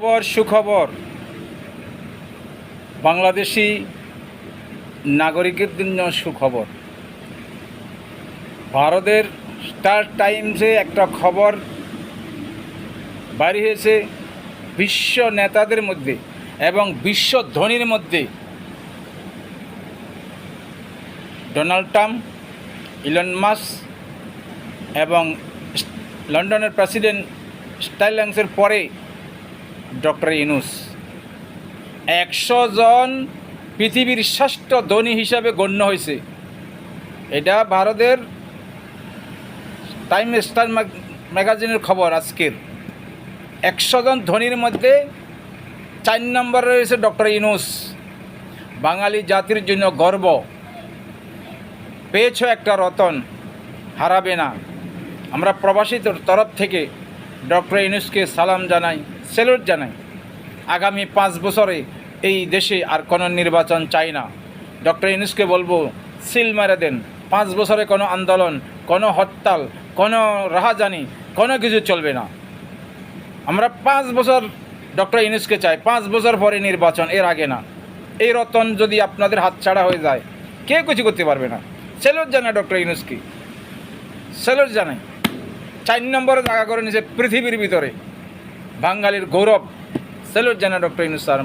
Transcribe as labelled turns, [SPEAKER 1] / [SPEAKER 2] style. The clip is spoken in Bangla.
[SPEAKER 1] খবর সুখবর বাংলাদেশি নাগরিকের জন্য সুখবর। ভারতের স্টার টাইমসে একটা খবর বাইরে হয়েছে, বিশ্ব নেতাদের মধ্যে এবং বিশ্ব ধনীর মধ্যে ডোনাল্ড ট্রাম্প, ইলন মাস্ক এবং লন্ডনের প্রেসিডেন্ট স্টাইলাংসের পরে ডক্টর ইউনূস 100 জন পৃথিবীর শ্রেষ্ঠ ধনী হিসাবে গণ্য হয়েছে। এটা ভারতের টাইম স্টার ম্যাগাজিনের খবর আজকের। 100 জন ধনীর মধ্যে 4 নম্বরে রয়েছে ডক্টর ইউনূস। বাঙালি জাতির জন্য গর্ব, পেয়েছ একটা রতন, হারাবে না। আমরা প্রবাসীদের তরফ থেকে ডক্টর ইউনূসকে সালাম জানাই, স্যালুট জানাই। আগামী 5 বছরে এই দেশে আর কোনো নির্বাচন চাই না। ডক্টর ইউনূসকে বলবো, সিল মেরে দেন। 5 বছরে কোনো আন্দোলন, কোনো হরতাল, কোনো রাহাজানি, কোনো কিছু চলবে না। আমরা 5 বছর ডক্টর ইউনূসকে চাই, 5 বছর পরে নির্বাচন, এর আগে না। এই রতন যদি আপনাদের হাতছাড়া হয়ে যায়, কে কিছু করতে পারবে না। স্যালুট জানাই ডক্টর ইউনূসকে, স্যালুট জানাই। 4 নম্বরে জায়গা করে নিয়েছে পৃথিবীর ভিতরে, বাঙালির গৌরব। স্যালুট জানাই ডক্টর ইউনূস স্যার।